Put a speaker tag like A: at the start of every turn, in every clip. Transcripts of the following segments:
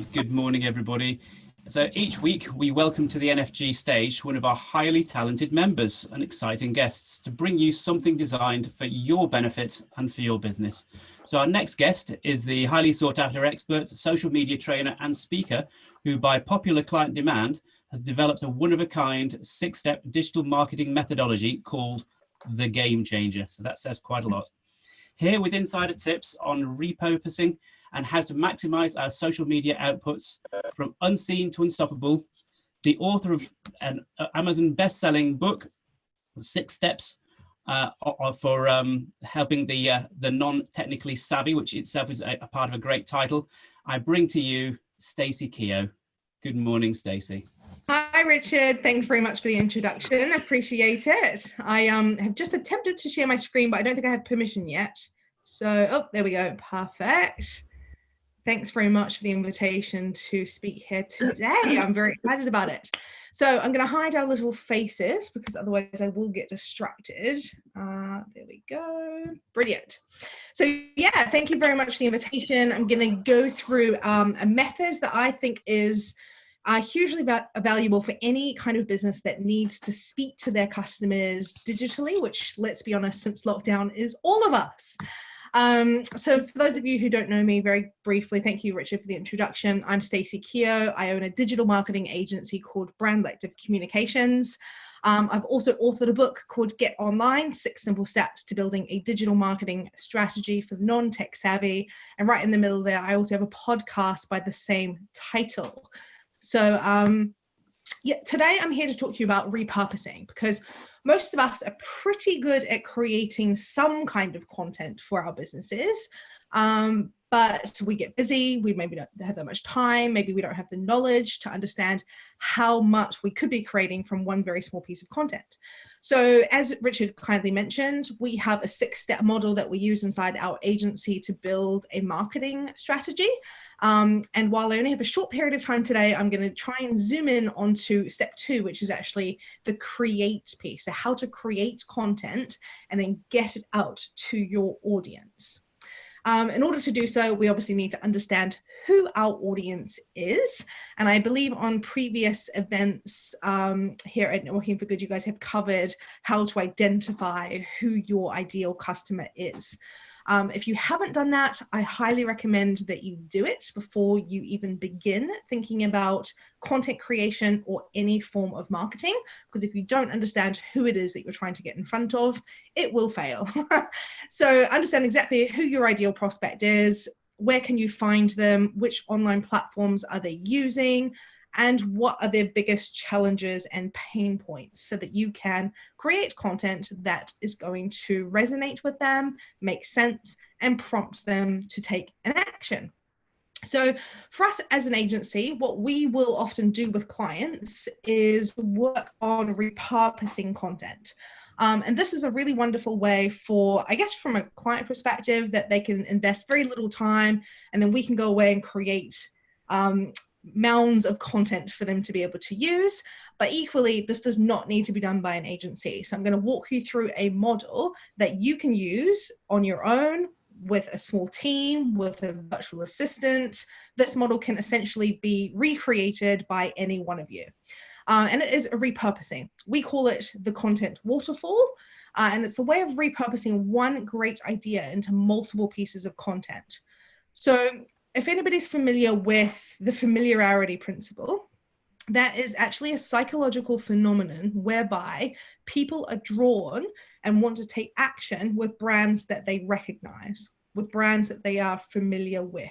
A: Good morning, everybody. So each week we welcome to the NfG stage one of our highly talented members and exciting guests to bring you something designed for your benefit and for your business. So our next guest is the highly sought after expert, social media trainer and speaker who, by popular client demand, has developed a one-of-a-kind 6-step digital marketing methodology called the Gamechanger. So that says quite a lot. Here with insider tips on repurposing and how to maximize our social media outputs from unseen to unstoppable, the author of an Amazon best-selling book, 6 Steps for helping the non-technically savvy, which itself is a part of a great title. I bring to you Stacey Kehoe. Good morning, Stacey.
B: Hi, Richard. Thanks very much for the introduction. Appreciate it. I have just attempted to share my screen, but I don't think I have permission yet. So, oh, there we go. Perfect. Thanks very much for the invitation to speak here today. I'm very excited about it. So I'm going to hide our little faces because otherwise I will get distracted. There we go. Brilliant. So yeah, thank you very much for the invitation. I'm going to go through a method that I think is hugely valuable for any kind of business that needs to speak to their customers digitally, which, let's be honest, since lockdown is all of us. So for those of you who don't know me, very briefly, thank you, Richard, for the introduction. I'm Stacey Kehoe. I own a digital marketing agency called Brandlective Communications. I've also authored a book called Get Online, 6 Simple Steps to Building a Digital Marketing Strategy for the Non-Tech Savvy. And right in the middle there, I also have a podcast by the same title. So yeah, today I'm here to talk to you about repurposing, because most of us are pretty good at creating some kind of content for our businesses, but we get busy, we maybe don't have that much time, maybe we don't have the knowledge to understand how much we could be creating from one very small piece of content. So as Richard kindly mentioned, we have a 6-step model that we use inside our agency to build a marketing strategy. And while I only have a short period of time today, I'm going to try and zoom in onto step 2, which is actually the create piece. So how to create content and then get it out to your audience. In order to do so, we obviously need to understand who our audience is. And I believe on previous events here at Networking for Good, you guys have covered how to identify who your ideal customer is. If you haven't done that, I highly recommend that you do it before you even begin thinking about content creation or any form of marketing, because if you don't understand who it is that you're trying to get in front of, it will fail. So understand exactly who your ideal prospect is, where can you find them, which online platforms are they using, and what are their biggest challenges and pain points, so that you can create content that is going to resonate with them, make sense, and prompt them to take an action. So for us as an agency, what we will often do with clients is work on repurposing content. And this is a really wonderful way for, I guess, from a client perspective, that they can invest very little time and then we can go away and create mounds of content for them to be able to use. But equally, this does not need to be done by an agency. So I'm going to walk you through a model that you can use on your own with a small team, with a virtual assistant. This model can essentially be recreated by any one of you. And it is a repurposing. We call it the content waterfall. And it's a way of repurposing one great idea into multiple pieces of content. So if anybody's familiar with the familiarity principle, that is actually a psychological phenomenon whereby people are drawn and want to take action with brands that they recognize, with brands that they are familiar with.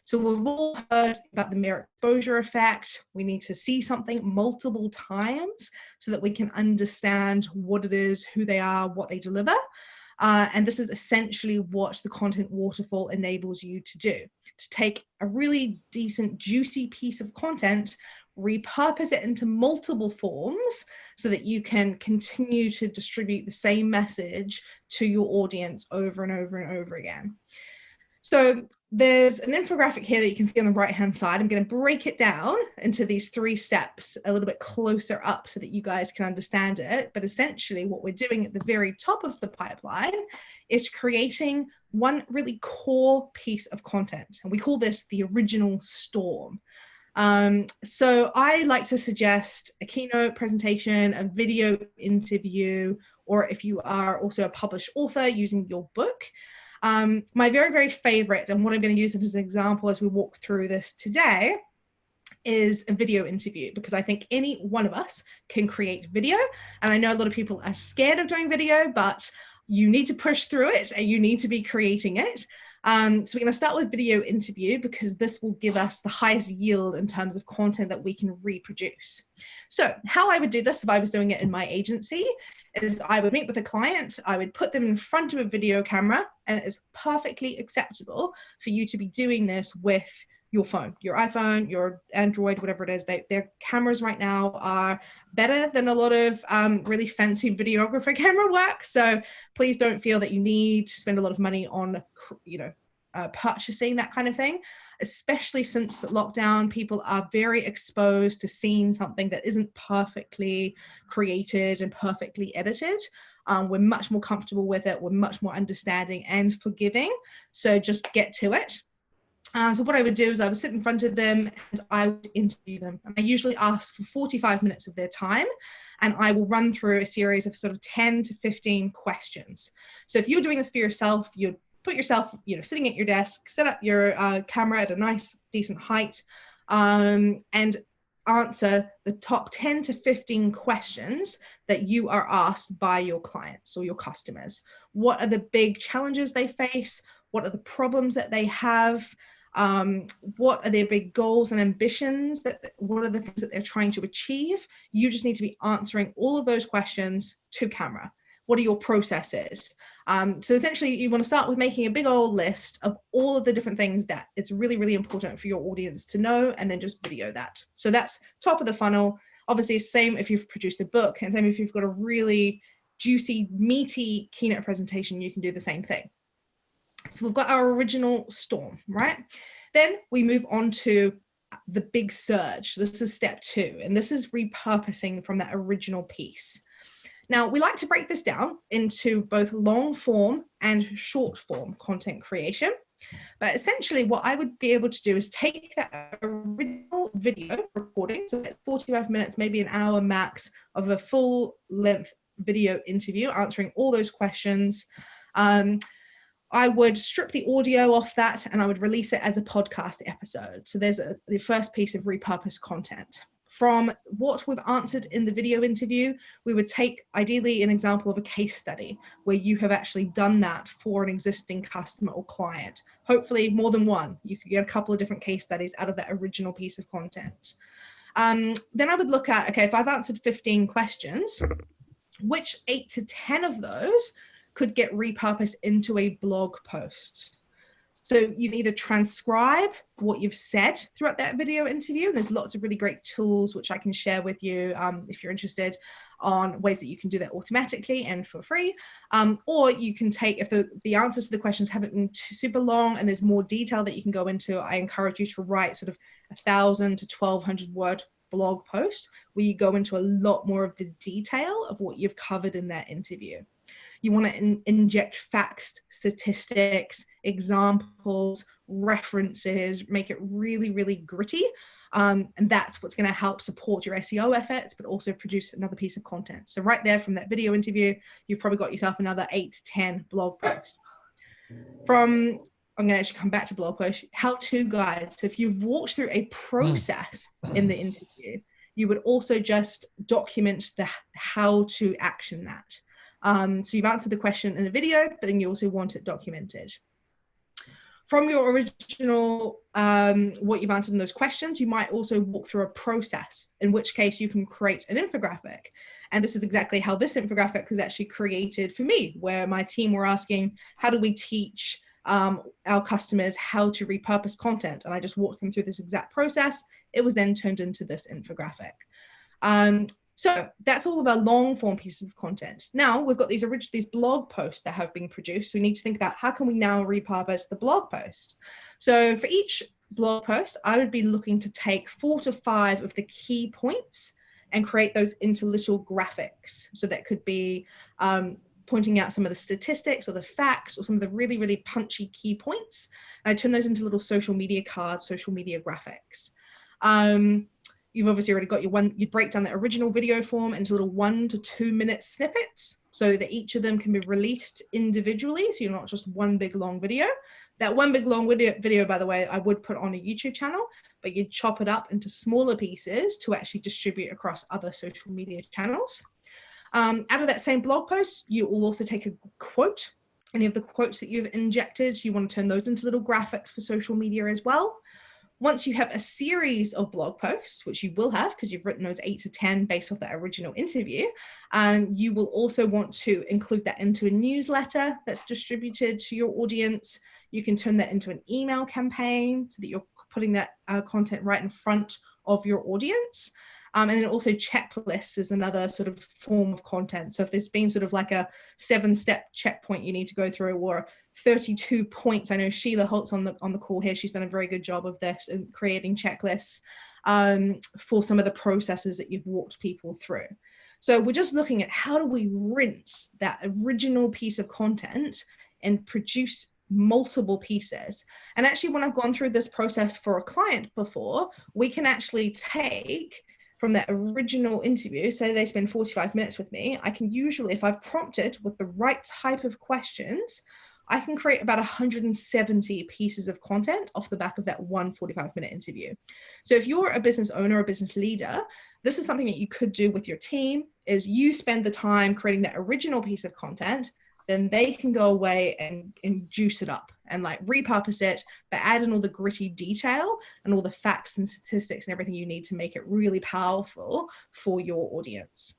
B: So we've all heard about the mere exposure effect. We need to see something multiple times so that we can understand what it is, who they are, what they deliver. And this is essentially what the content waterfall enables you to do, to take a really decent, juicy piece of content, repurpose it into multiple forms so that you can continue to distribute the same message to your audience over and over and over again. So there's an infographic here that you can see on the right-hand side. I'm going to break it down into these 3 steps a little bit closer up so that you guys can understand it. But essentially what we're doing at the very top of the pipeline is creating one really core piece of content, and we call this the original storm. So I like to suggest a keynote presentation, a video interview, or if you are also a published author using your book. My very, very favorite, and what I'm going to use it as an example as we walk through this today, is a video interview, because I think any one of us can create video. And I know a lot of people are scared of doing video, but you need to push through it and you need to be creating it. So we're going to start with video interview, because this will give us the highest yield in terms of content that we can reproduce. So how I would do this if I was doing it in my agency is I would meet with a client, I would put them in front of a video camera, and it is perfectly acceptable for you to be doing this with your phone, your iPhone, your Android, whatever it is. Their cameras right now are better than a lot of really fancy videographer camera work. So please don't feel that you need to spend a lot of money on, purchasing that kind of thing, especially since the lockdown. People are very exposed to seeing something that isn't perfectly created and perfectly edited. We're much more comfortable with it. We're much more understanding and forgiving. So just get to it. So what I would do is I would sit in front of them and I would interview them. And I usually ask for 45 minutes of their time, and I will run through a series of sort of 10 to 15 questions. So if you're doing this for yourself, you'd put yourself, sitting at your desk, set up your camera at a nice, decent height, and answer the top 10 to 15 questions that you are asked by your clients or your customers. What are the big challenges they face? What are the problems that they have? What are their big goals and ambitions? What are the things that they're trying to achieve? You just need to be answering all of those questions to camera. What are your processes? So essentially, you want to start with making a big old list of all of the different things that it's really, really important for your audience to know, and then just video that. So that's top of the funnel. Obviously, same if you've produced a book, and same if you've got a really juicy, meaty keynote presentation, you can do the same thing. So we've got our original storm, right? Then we move on to the big surge. This is step 2, and this is repurposing from that original piece. Now, we like to break this down into both long form and short form content creation. But essentially what I would be able to do is take that original video recording, so that's 45 minutes, maybe an hour max of a full length video interview, answering all those questions. I would strip the audio off that and I would release it as a podcast episode. So there's the first piece of repurposed content. From what we've answered in the video interview, we would take ideally an example of a case study where you have actually done that for an existing customer or client. Hopefully more than one. You could get a couple of different case studies out of that original piece of content. Then I would look at, okay, if I've answered 15 questions, which 8 to 10 of those could get repurposed into a blog post? So you can either transcribe what you've said throughout that video interview, and there's lots of really great tools which I can share with you if you're interested, on ways that you can do that automatically and for free. Or you can take, if the answers to the questions haven't been super long and there's more detail that you can go into, I encourage you to write sort of 1,000 to 1,200 word blog post where you go into a lot more of the detail of what you've covered in that interview. You want to inject facts, statistics, examples, references, make it really, really gritty. And that's what's going to help support your SEO efforts, but also produce another piece of content. So right there from that video interview, you've probably got yourself another 8 to 10 blog posts. I'm going to actually come back to blog posts, how-to guides. So if you've walked through a process in the interview, you would also just document the how to action that. So you've answered the question in the video, but then you also want it documented. From your original, what you've answered in those questions, you might also walk through a process, in which case you can create an infographic. And this is exactly how this infographic was actually created for me, where my team were asking, how do we teach our customers how to repurpose content? And I just walked them through this exact process. It was then turned into this infographic. So that's all of our long form pieces of content. Now we've got these blog posts that have been produced. So we need to think about how can we now repurpose the blog post. So for each blog post, I would be looking to take 4 to 5 of the key points and create those into little graphics. So that could be pointing out some of the statistics or the facts or some of the really, really punchy key points. And I turn those into little social media cards, social media graphics. You've obviously already got you break down the original video form into little 1 to 2 minute snippets so that each of them can be released individually. So you're not just one big long video. That one big long video, by the way, I would put on a YouTube channel, but you'd chop it up into smaller pieces to actually distribute across other social media channels. Out of that same blog post, you will also take a quote. Any of the quotes that you've injected, you want to turn those into little graphics for social media as well. Once you have a series of blog posts, which you will have because you've written those 8 to 10 based off that original interview, you will also want to include that into a newsletter that's distributed to your audience. You can turn that into an email campaign so that you're putting that content right in front of your audience. And then also checklists is another sort of form of content. So if there's been sort of like a 7-step checkpoint you need to go through, or 32 points, I know Sheila Holt's on the call here. She's done a very good job of this in creating checklists for some of the processes that you've walked people through. So we're just looking at how do we rinse that original piece of content and produce multiple pieces. And actually, when I've gone through this process for a client before, we can actually take from that original interview, say they spend 45 minutes with me, I can usually, if I've prompted with the right type of questions, I can create about 170 pieces of content off the back of that one 45-minute interview. So if you're a business owner or a business leader, this is something that you could do with your team, is you spend the time creating that original piece of content, then they can go away and juice it up and like repurpose it, but add in all the gritty detail and all the facts and statistics and everything you need to make it really powerful for your audience.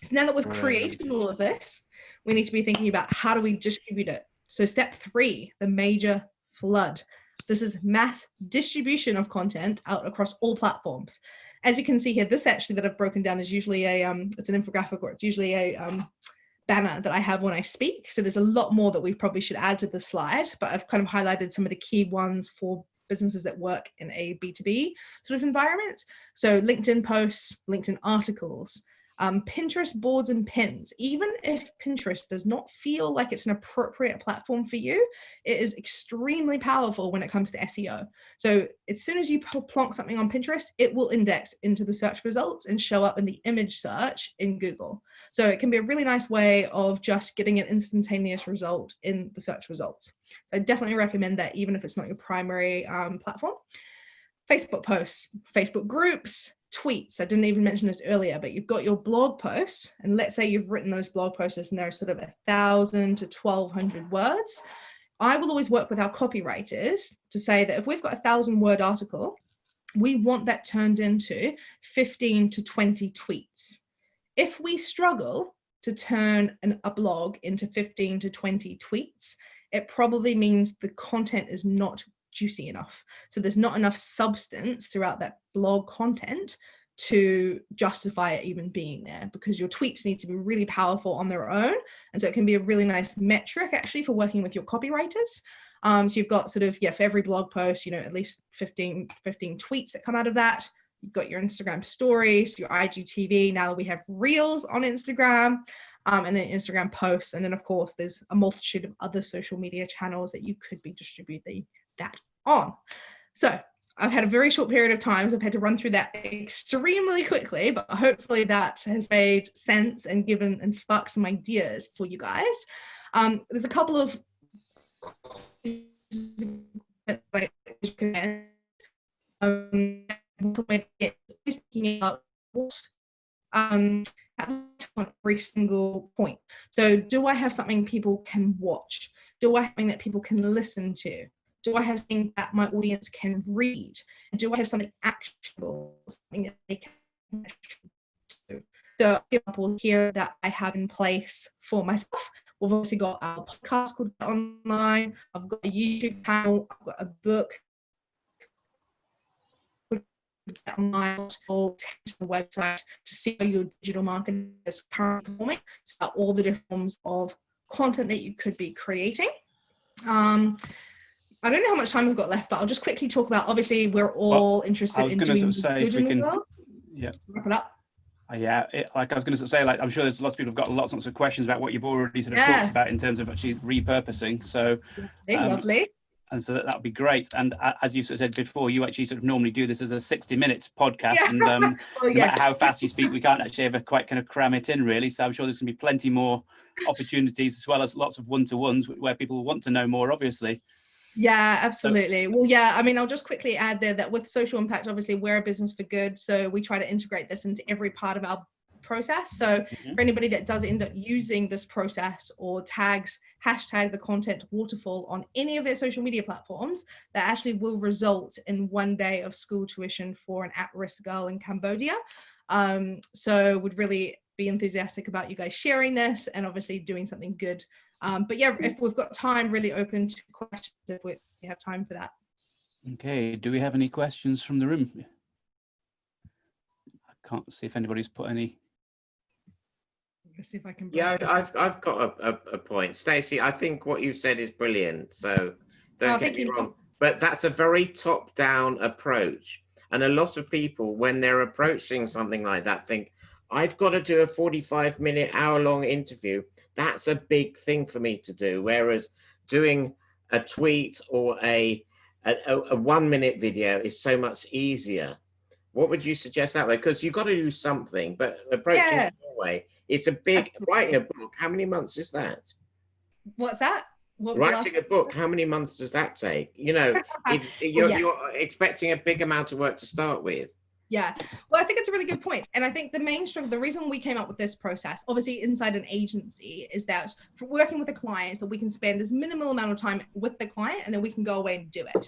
B: So now that we've created all of this, we need to be thinking about how do we distribute it. So step 3, the major flood. This is mass distribution of content out across all platforms. As you can see here, this actually that I've broken down is usually it's an infographic, or it's usually a banner that I have when I speak. So there's a lot more that we probably should add to the slide, but I've kind of highlighted some of the key ones for businesses that work in a B2B sort of environment. So LinkedIn posts, LinkedIn articles, Pinterest boards and pins. Even if Pinterest does not feel like it's an appropriate platform for you, it is extremely powerful when it comes to SEO. So as soon as you plonk something on Pinterest, it will index into the search results and show up in the image search in Google. So it can be a really nice way of just getting an instantaneous result in the search results. So I definitely recommend that, even if it's not your primary platform. Facebook posts, Facebook groups, tweets. I didn't even mention this earlier, but you've got your blog posts, and let's say you've written those blog posts and they're sort of 1,000 to 1,200 words. I will always work with our copywriters to say that if we've got a 1,000-word article, we want that turned into 15 to 20 tweets. If we struggle to turn a blog into 15 to 20 tweets, it probably means the content is not juicy enough. So there's not enough substance throughout that blog content to justify it even being there, because your tweets need to be really powerful on their own. And so it can be a really nice metric actually for working with your copywriters. So you've got sort of, for every blog post, at least 15 tweets that come out of that. You've got your Instagram stories, your IGTV. Now we have reels on Instagram, and then Instagram posts. And then of course, there's a multitude of other social media channels that you could be distributing that on. So I've had a very short period of time, so I've had to run through that extremely quickly, but hopefully that has made sense and given and sparked some ideas for you guys. There's a couple of speaking about every single point. So do I have something people can watch? Do I have something that people can listen to? Do I have something that my audience can read? Do I have something actionable, something that they can do? So example here that I have in place for myself. We've obviously got our podcast called Get Online. I've got a YouTube channel. I've got a book. Get Online, or to the website to see how your digital marketing is currently performing. So all the different forms of content that you could be creating. I don't know how much time we've got left, but I'll just quickly talk about, obviously, we're all interested in doing good in the world.
A: Yeah.
B: Wrap it up.
A: Yeah, like I was going to say, like I'm sure there's lots of people who've got lots of questions about what you've already sort of talked about in terms of actually repurposing. So,
B: lovely.
A: And so that would be great. And as you sort of said before, you actually sort of normally do this as a 60-minute podcast. And no matter how fast you speak, we can't actually ever quite kind of cram it in, really. So I'm sure there's going to be plenty more opportunities, as well as lots of one-to-ones where people want to know more, obviously.
B: Yeah, absolutely. Well, yeah, I mean, I'll just quickly add there that with social impact, obviously we're a business for good. So we try to integrate this into every part of our process. So for anybody that does end up using this process or hashtag the content Waterfall on any of their social media platforms, that actually will result in 1 day of school tuition for an at-risk girl in Cambodia. So would really be enthusiastic about you guys sharing this and obviously doing something good. But yeah, if we've got time, really open to questions if we have time for that.
A: Okay, do we have any questions from the room? I can't see if anybody's put any.
B: Let's see if I can.
C: Yeah, I've got a point. Stacey, I think what you said is brilliant. So don't get me wrong, but that's a very top-down approach. And a lot of people, when they're approaching something like that, think, I've got to do a 45-minute, hour-long interview. That's a big thing for me to do. Whereas doing a tweet or a 1-minute video is so much easier. What would you suggest that way? Because you've got to do something, but approaching it that way, it's a big, writing a book, how many months is that?
B: What's that?
C: Writing a book, how many months does that take? You know, you're expecting a big amount of work to start with.
B: Yeah, well, I think it's a really good point. And I think the main struggle, the reason we came up with this process, obviously inside an agency, is that for working with a client, that we can spend as minimal amount of time with the client and then we can go away and do it.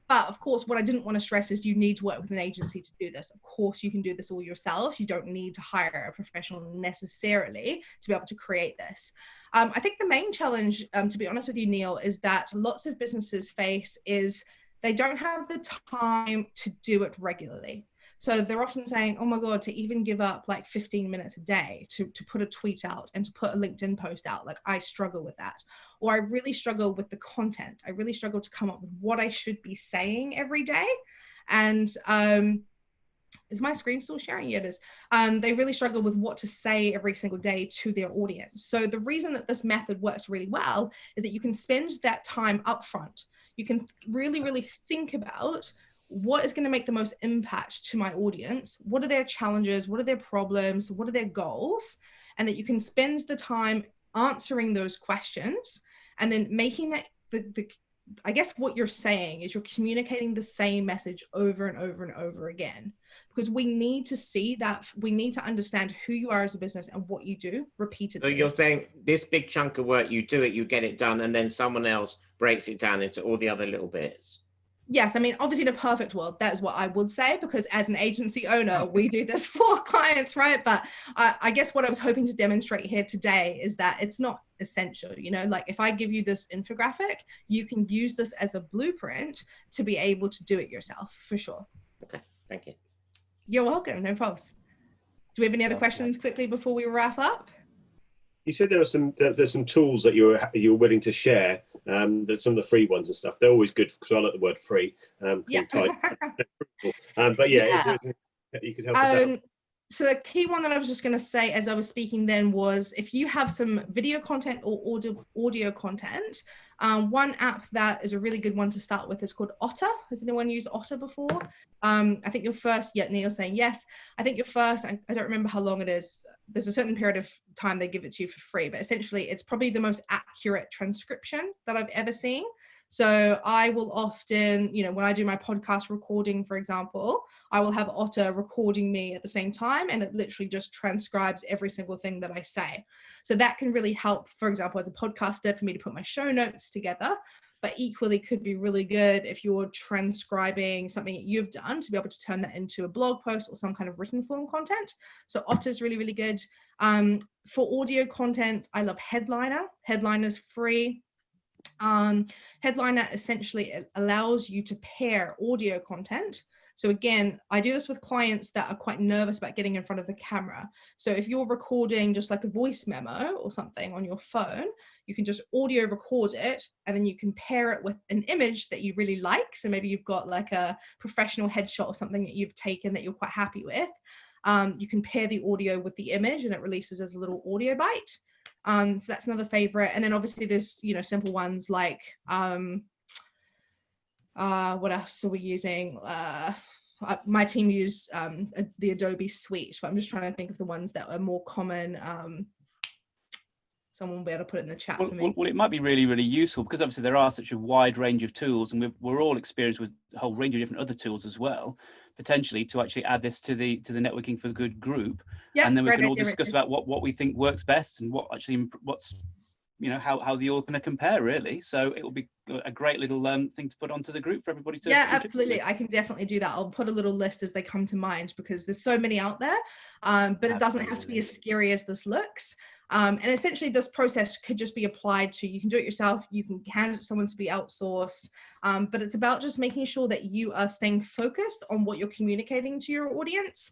B: But of course, what I didn't want to stress is you need to work with an agency to do this. Of course, you can do this all yourself. You don't need to hire a professional necessarily to be able to create this. I think the main challenge, to be honest with you, Neil, is that lots of businesses face is they don't have the time to do it regularly. So they're often saying, oh my God, to even give up like 15 minutes a day to put a tweet out and to put a LinkedIn post out, like I struggle with that. Or I really struggle with the content. I really struggle to come up with what I should be saying every day. And is my screen still sharing? Yeah, it is. They really struggle with what to say every single day to their audience. So the reason that this method works really well is that you can spend that time upfront. You can really, really think about what is going to make the most impact to my audience? What are their challenges? What are their problems? What are their goals? And that you can spend the time answering those questions and then making that I guess what you're saying is you're communicating the same message over and over and over again, because we need to see that, we need to understand who you are as a business and what you do repeatedly.
C: So you're saying this big chunk of work, you do it, you get it done, and then someone else breaks it down into all the other little bits.
B: Yes, I mean, obviously in a perfect world, that is what I would say, because as an agency owner, we do this for clients, right? But I guess what I was hoping to demonstrate here today is that it's not essential, you know, like if I give you this infographic, you can use this as a blueprint to be able to do it yourself, for sure.
C: Okay, thank you.
B: You're welcome, no problems. Do we have any other questions quickly before we wrap up?
D: You said there's some tools that you're willing to share. There's some of the free ones and stuff. They're always good because I like the word free.
B: Yeah.
D: But yeah, you could help us out.
B: So the key one that I was just going to say as I was speaking then was, if you have some video content or audio content, one app that is a really good one to start with is called Otter. Has anyone used Otter before? I think your first, Neil saying yes. I think your first, I don't remember how long it is. There's a certain period of time they give it to you for free, but essentially it's probably the most accurate transcription that I've ever seen. So I will often, you know, when I do my podcast recording, for example, I will have Otter recording me at the same time, and it literally just transcribes every single thing that I say. So that can really help, for example, as a podcaster, for me to put my show notes together, but equally could be really good if you're transcribing something that you've done to be able to turn that into a blog post or some kind of written form content. So Otter's really, really good. For audio content, I love Headliner. Headliner's free. Headliner essentially allows you to pair audio content. So again, I do this with clients that are quite nervous about getting in front of the camera. So if you're recording just like a voice memo or something on your phone, you can just audio record it, and then you can pair it with an image that you really like. So maybe you've got like a professional headshot or something that you've taken that you're quite happy with. You can pair the audio with the image and it releases as a little audio bite. So that's another favorite. And then obviously there's, you know, simple ones like, what else are we using? My team use the Adobe Suite, but I'm just trying to think of the ones that are more common. Someone will be able to put it in the chat for me.
A: Well, it might be really, really useful because obviously there are such a wide range of tools, and we're all experienced with a whole range of different other tools as well, potentially to actually add this to the Networking for Good group.
B: Yep,
A: and then we can all
B: idea,
A: discuss about what we think works best and what's, you know, how the all going to compare really. So it will be a great little thing to put onto the group for everybody to.
B: Yeah, absolutely. I can definitely do that. I'll put a little list as they come to mind because there's so many out there, but it doesn't have to be as scary as this looks. And essentially this process could just be applied to, you can do it yourself, you can hand it to someone to be outsourced, but it's about just making sure that you are staying focused on what you're communicating to your audience.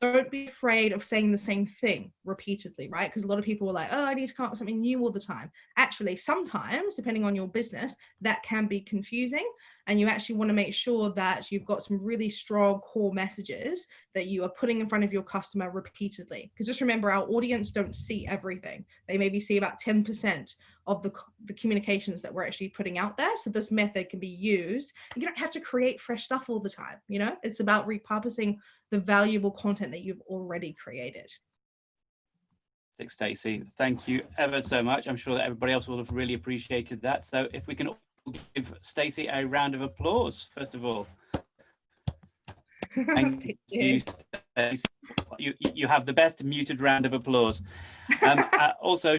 B: Don't be afraid of saying the same thing repeatedly, right? Because a lot of people are like, oh, I need to come up with something new all the time. Actually, sometimes, depending on your business, that can be confusing. And you actually want to make sure that you've got some really strong core messages that you are putting in front of your customer repeatedly. Because just remember, our audience don't see everything. They maybe see about 10% of the communications that we're actually putting out there. So this method can be used. You don't have to create fresh stuff all the time. You know, it's about repurposing the valuable content that you've already created.
A: Stacey, thank you ever so much. I'm sure that everybody else will have really appreciated that. So if we can give Stacey a round of applause, first of all. Thank you, Stacey. You have the best muted round of applause. Also,